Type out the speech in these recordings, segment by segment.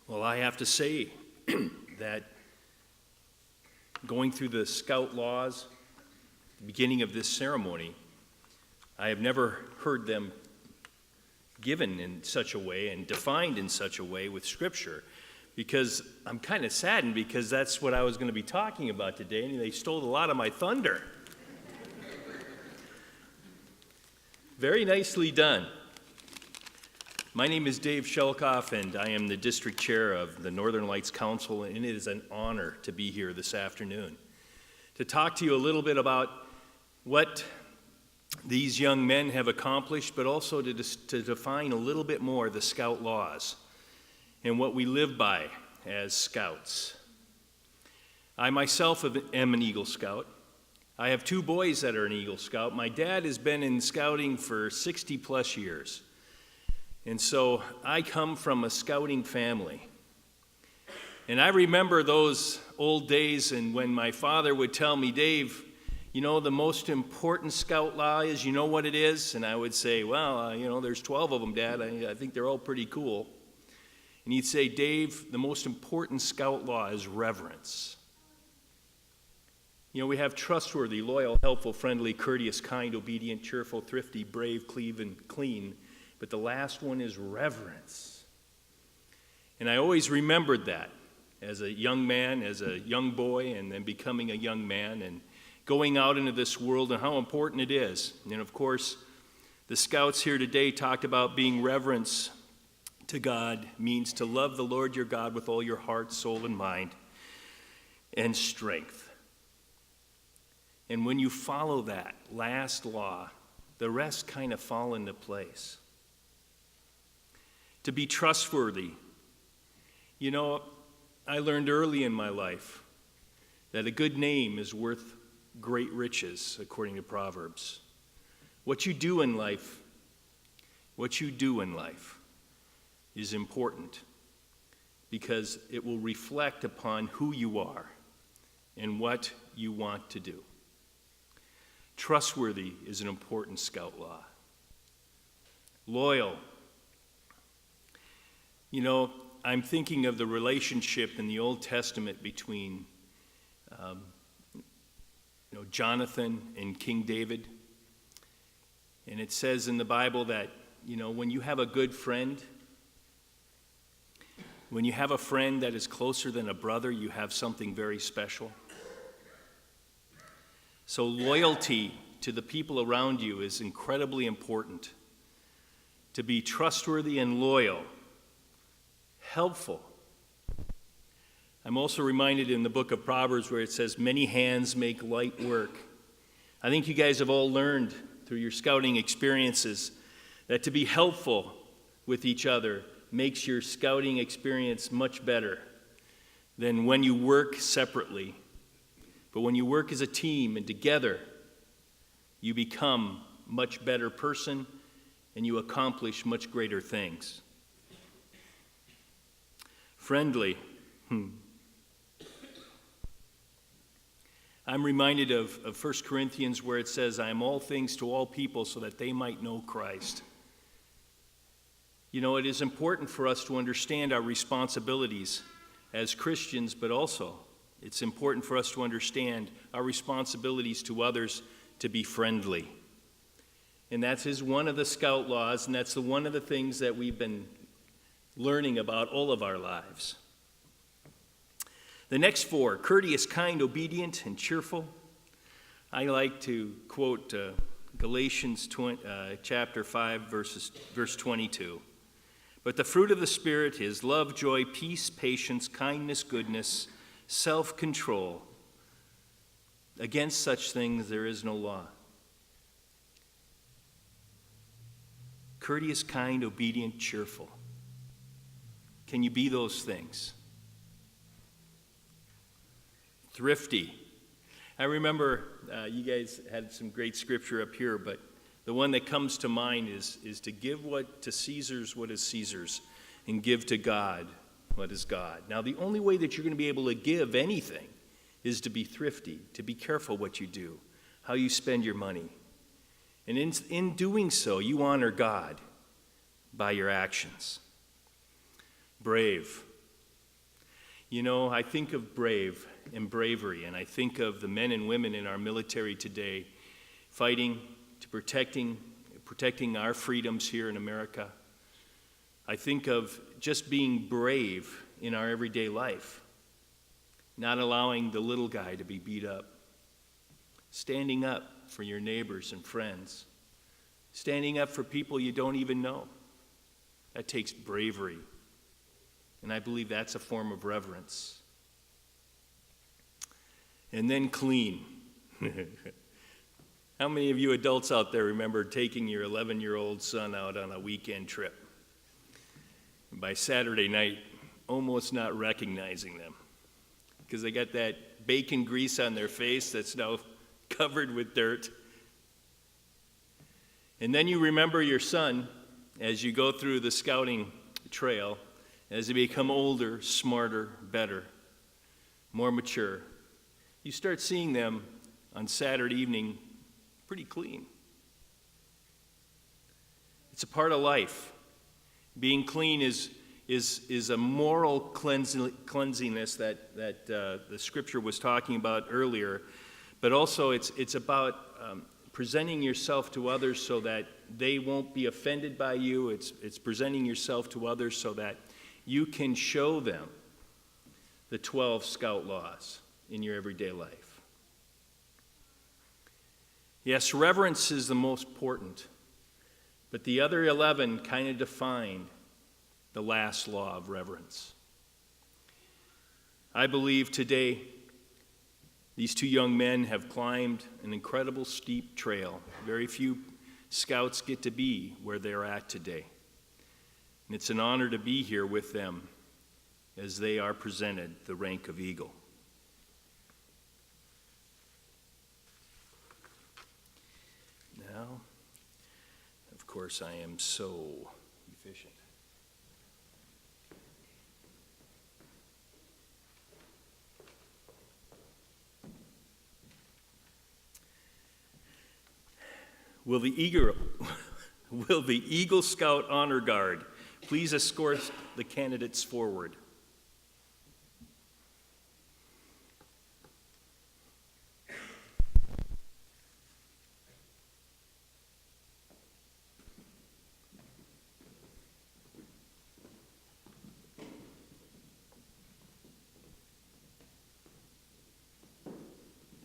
Well, I have to say that going through the Scout laws, the beginning of this ceremony, I have never heard them given in such a way and defined in such a way with Scripture, because I'm kind of saddened because that's what I was going to be talking about today, and they stole a lot of my thunder. Very nicely done. My name is Dave Shelkoff, and I am the district chair of the Northern Lights Council, and it is an honor to be here this afternoon to talk to you a little bit about what these young men have accomplished, but also to define a little bit more the Scout laws and what we live by as Scouts. I myself am an Eagle Scout. I have two boys that are an Eagle Scout. My dad has been in scouting for 60 plus years. And so I come from a scouting family. And I remember those old days and when my father would tell me, Dave, you know, the most important Scout law is, you know what it is? And I would say, well, there's 12 of them, Dad. I think they're all pretty cool. And he'd say, Dave, the most important Scout law is reverence. You know, we have trustworthy, loyal, helpful, friendly, courteous, kind, obedient, cheerful, thrifty, brave, clean. But the last one is reverence. And I always remembered that as a young man, as a young boy, and then becoming a young man and going out into this world and how important it is. And of course, the Scouts here today talked about being reverence to God means to love the Lord your God with all your heart, soul, and mind, and strength. And when you follow that last law, the rest kind of fall into place. To be trustworthy. You know, I learned early in my life that a good name is worth great riches, according to Proverbs. What you do in life is important because it will reflect upon who you are and what you want to do. Trustworthy is an important Scout law. Loyal. You know, I'm thinking of the relationship in the Old Testament between Jonathan and King David. And it says in the Bible that, when you have a good friend, when you have a friend that is closer than a brother, you have something very special. So loyalty to the people around you is incredibly important. To be trustworthy and loyal, helpful. I'm also reminded in the book of Proverbs where it says, many hands make light work. I think you guys have all learned through your scouting experiences that to be helpful with each other makes your scouting experience much better than when you work separately. But when you work as a team and together, you become a much better person and you accomplish much greater things. Friendly. I'm reminded of 1 Corinthians where it says, I am all things to all people so that they might know Christ. You know, it is important for us to understand our responsibilities as Christians, but also it's important for us to understand our responsibilities to others to be friendly. And that is one of the Scout laws, and that's one of the things that we've been learning about all of our lives. The next four, courteous, kind, obedient, and cheerful. I like to quote Galatians chapter 5, verse 22. But the fruit of the Spirit is love, joy, peace, patience, kindness, goodness, self-control. Against such things there is no law. Courteous, kind, obedient, cheerful. Can you be those things? Thrifty. I remember you guys had some great scripture up here, but the one that comes to mind is to give to Caesar's what is Caesar's, and give to God what is God. Now, the only way that you're going to be able to give anything is to be thrifty, to be careful what you do, how you spend your money. And in doing so, you honor God by your actions. Brave. You know, I think of brave and bravery, and I think of the men and women in our military today fighting to protecting our freedoms here in America. I think of just being brave in our everyday life, not allowing the little guy to be beat up, standing up for your neighbors and friends, standing up for people you don't even know. That takes bravery, and I believe that's a form of reverence. And then clean. How many of you adults out there remember taking your 11-year-old son out on a weekend trip? And by Saturday night, almost not recognizing them because they got that bacon grease on their face that's now covered with dirt. And then you remember your son as you go through the scouting trail, as they become older, smarter, better, more mature. You start seeing them on Saturday evening pretty clean. It's a part of life. Being clean is a moral cleansiness that the scripture was talking about earlier, but also it's about presenting yourself to others so that they won't be offended by you. It's presenting yourself to others so that you can show them the 12 Scout laws in your everyday life. Yes, reverence is the most important, but the other 11 kind of define the last law of reverence. I believe today these two young men have climbed an incredible steep trail. Very few scouts get to be where they're at today. And it's an honor to be here with them as they are presented the rank of Eagle. Now, of course, I am so efficient. Will the Eagle Scout Honor Guard please escort the candidates forward?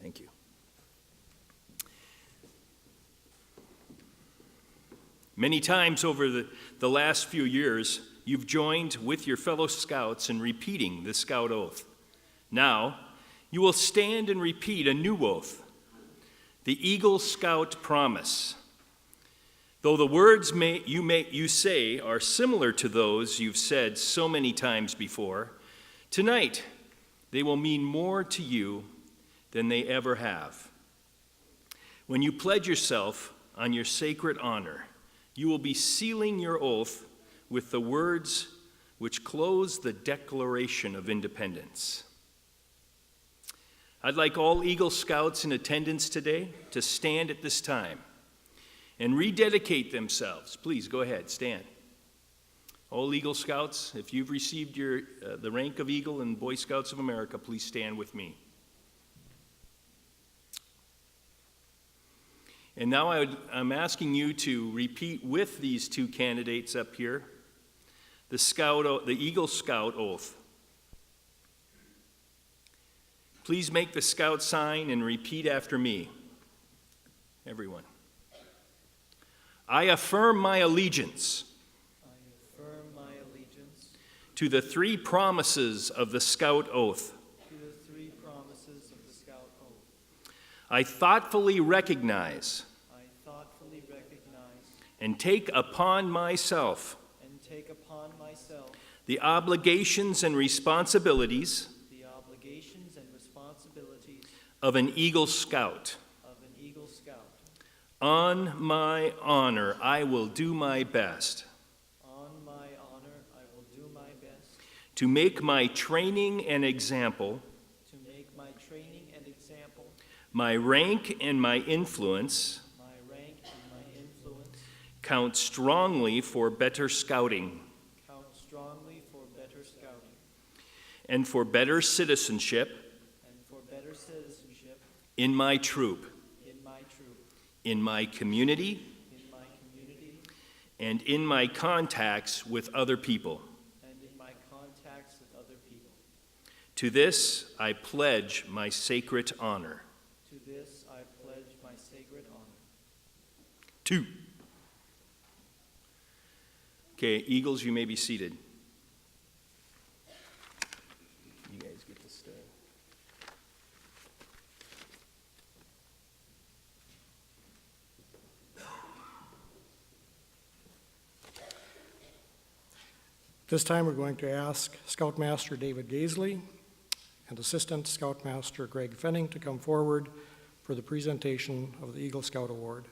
Thank you. Many times over the last few years, you've joined with your fellow scouts in repeating the Scout Oath. Now, you will stand and repeat a new oath, the Eagle Scout Promise. Though the words you say are similar to those you've said so many times before, tonight they will mean more to you than they ever have. When you pledge yourself on your sacred honor, you will be sealing your oath with the words which close the Declaration of Independence. I'd like all Eagle Scouts in attendance today to stand at this time and rededicate themselves. Please go ahead, stand. All Eagle Scouts, if you've received the rank of Eagle in Boy Scouts of America, please stand with me. And now I'm asking you to repeat with these two candidates up here the Eagle Scout Oath. Please make the Scout sign and repeat after me. Everyone. I affirm my allegiance. I affirm my allegiance to the three promises of the Scout Oath. to the three promises of the Scout Oath. I thoughtfully recognize and take upon myself the obligations and responsibilities of an Eagle Scout. On my honor, I will do my best. To make my training and example. My rank and my influence. Count strongly for better scouting. and for better citizenship and for better citizenship in my troop, in my troop, in my community, in my community, and in my contacts with other people. and in my contacts with other people. To this, I pledge my sacred honor. To this I pledge my sacred honor. 2. Okay, Eagles, you may be seated. You guys get to stay. This time we're going to ask Scoutmaster David Gaisley and Assistant Scoutmaster Greg Fenning to come forward for the presentation of the Eagle Scout Award.